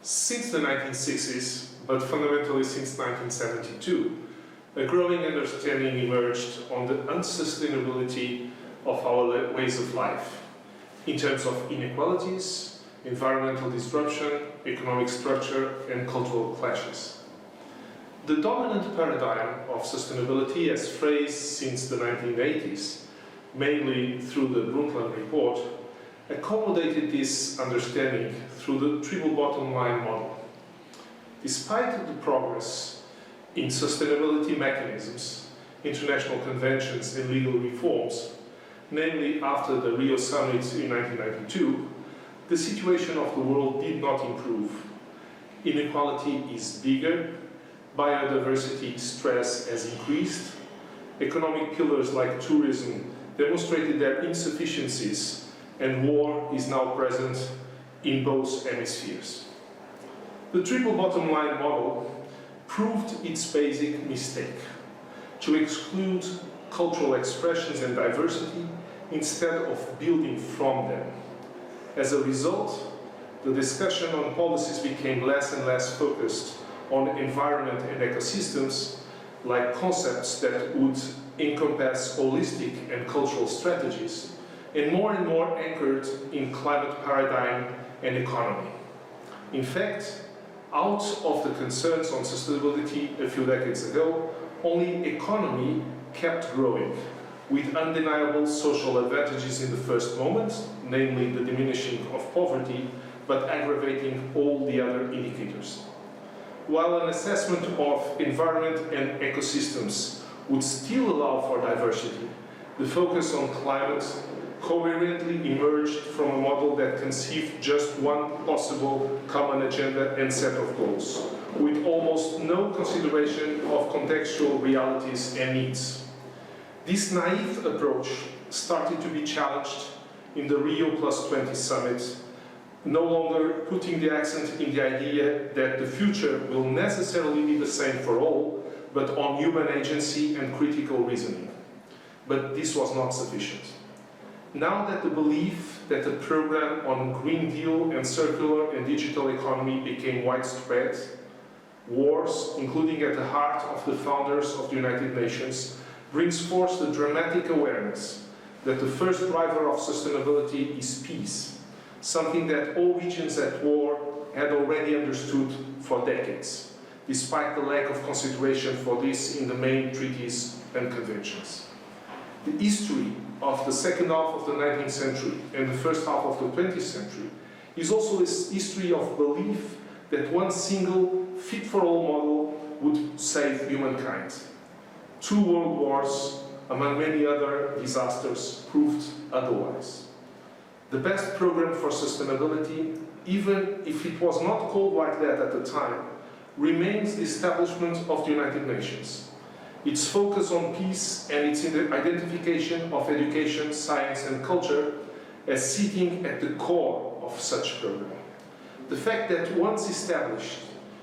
Since the 1960s, but fundamentally since 1972, a growing understanding emerged on the unsustainability of our ways of life in terms of inequalities, environmental disruption, economic structure, and cultural clashes. The dominant paradigm of sustainability, as phrased since the 1980s, mainly through the Brundtland Report, accommodated this understanding through the triple bottom line model. Despite the progress in sustainability mechanisms, international conventions and legal reforms, namely after the Rio Summit in 1992, the situation of the world did not improve. Inequality is bigger, biodiversity stress has increased, economic pillars like tourism demonstrated their insufficiencies, and war is now present in both hemispheres. The triple bottom line model proved its basic mistake, to exclude cultural expressions and diversity instead of building from them. As a result, the discussion on policies became less and less focused on environment and ecosystems, like concepts that would encompass holistic and cultural strategies, and more anchored in climate paradigm and economy. In fact, out of the concerns on sustainability a few decades ago, only economy kept growing, with undeniable social advantages in the first moment, namely the diminishing of poverty, but aggravating all the other indicators. While an assessment of environment and ecosystems would still allow for diversity, the focus on climate coherently emerged from a model that conceived just one possible common agenda and set of goals, with almost no consideration of contextual realities and needs. This naive approach started to be challenged in the Rio+20 summit, no longer putting the accent in the idea that the future will necessarily be the same for all, but on human agency and critical reasoning. But this was not sufficient. Now that the belief that the program on Green Deal and circular and digital economy became widespread, wars, including at the heart of the founders of the United Nations, brings forth the dramatic awareness that the first driver of sustainability is peace, something that all regions at war had already understood for decades, despite the lack of consideration for this in the main treaties and conventions. The history of the second half of the 19th century and the first half of the 20th century is also a history of belief that one single fit-for-all model would save humankind. 2 world wars, among many other disasters, proved otherwise. The best program for sustainability, even if it was not called like that at the time, remains the establishment of the United Nations. Its focus on peace and its identification of education, science and culture as sitting at the core of such program. The fact that once established,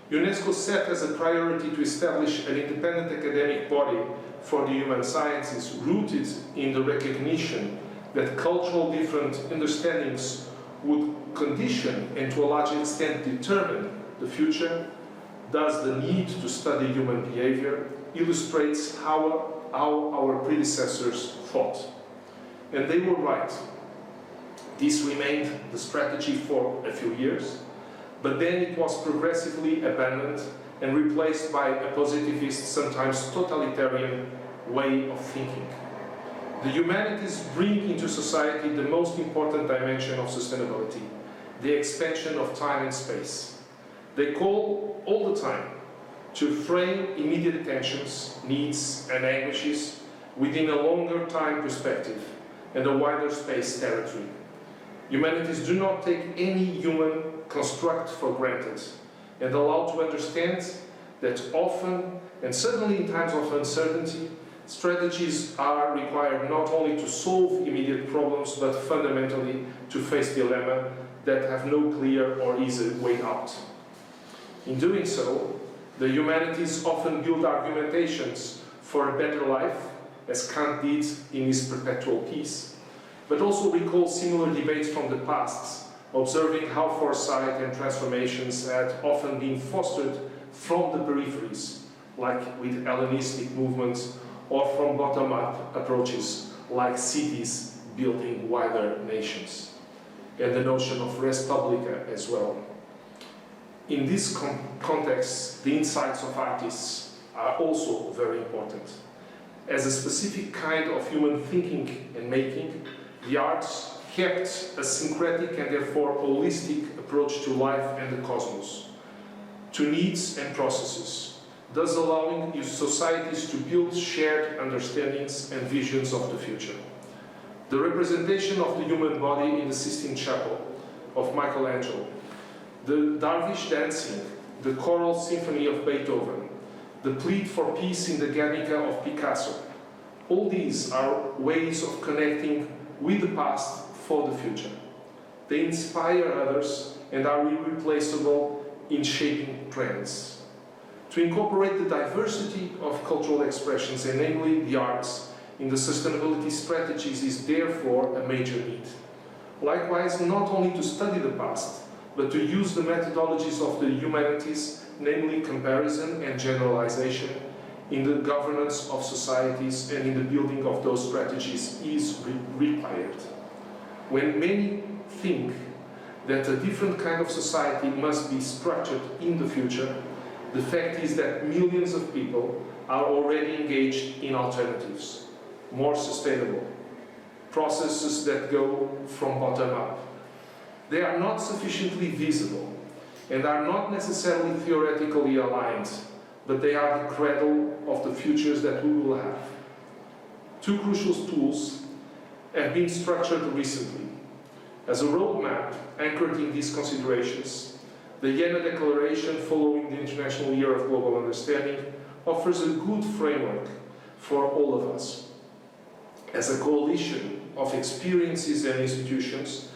UNESCO set as a priority to establish an independent academic body for the human sciences rooted in the recognition that cultural different understandings would condition and to a large extent determine the future, thus the need to study human behavior, illustrates how our predecessors thought. And they were right. This remained the strategy for a few years, but then it was progressively abandoned and replaced by a positivist, sometimes totalitarian way of thinking. The humanities bring into society the most important dimension of sustainability, the expansion of time and space. They call all the time to frame immediate tensions, needs and anguishes within a longer time perspective and a wider space territory. Humanities do not take any human construct for granted and allow to understand that often, and certainly in times of uncertainty, strategies are required not only to solve immediate problems, but fundamentally to face dilemma that have no clear or easy way out. In doing so, the humanities often build argumentations for a better life, as Kant did in his Perpetual Peace, but also recall similar debates from the past, observing how foresight and transformations had often been fostered from the peripheries, like with Hellenistic movements, or from bottom-up approaches, like cities building wider nations, and the notion of res publica as well. In this context, the insights of artists are also very important. As a specific kind of human thinking and making, the arts kept a syncretic and therefore holistic approach to life and the cosmos, to needs and processes, thus allowing societies to build shared understandings and visions of the future. The representation of the human body in the Sistine Chapel of Michelangelo, the Dervish dancing, the choral symphony of Beethoven, the plead for peace in the Guernica of Picasso, all these are ways of connecting with the past for the future. They inspire others and are irreplaceable in shaping trends. To incorporate the diversity of cultural expressions, and namely the arts, in the sustainability strategies is therefore a major need. Likewise, not only to study the past, but to use the methodologies of the humanities, namely comparison and generalization, in the governance of societies and in the building of those strategies is required. When many think that a different kind of society must be structured in the future, the fact is that millions of people are already engaged in alternatives, more sustainable, processes that go from bottom up. They are not sufficiently visible and are not necessarily theoretically aligned, but they are the cradle of the futures that we will have. Two crucial tools have been structured recently. As a roadmap anchored in these considerations, the Jena Declaration following the International Year of Global Understanding offers a good framework for all of us. As a coalition of experiences and institutions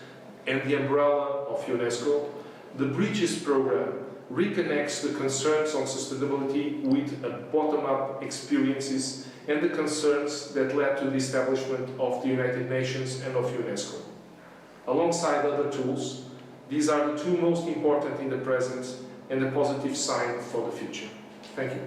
and the umbrella of UNESCO, the Bridges program reconnects the concerns on sustainability with bottom-up experiences and the concerns that led to the establishment of the United Nations and of UNESCO. Alongside other tools, these are the two most important in the present and a positive sign for the future. Thank you.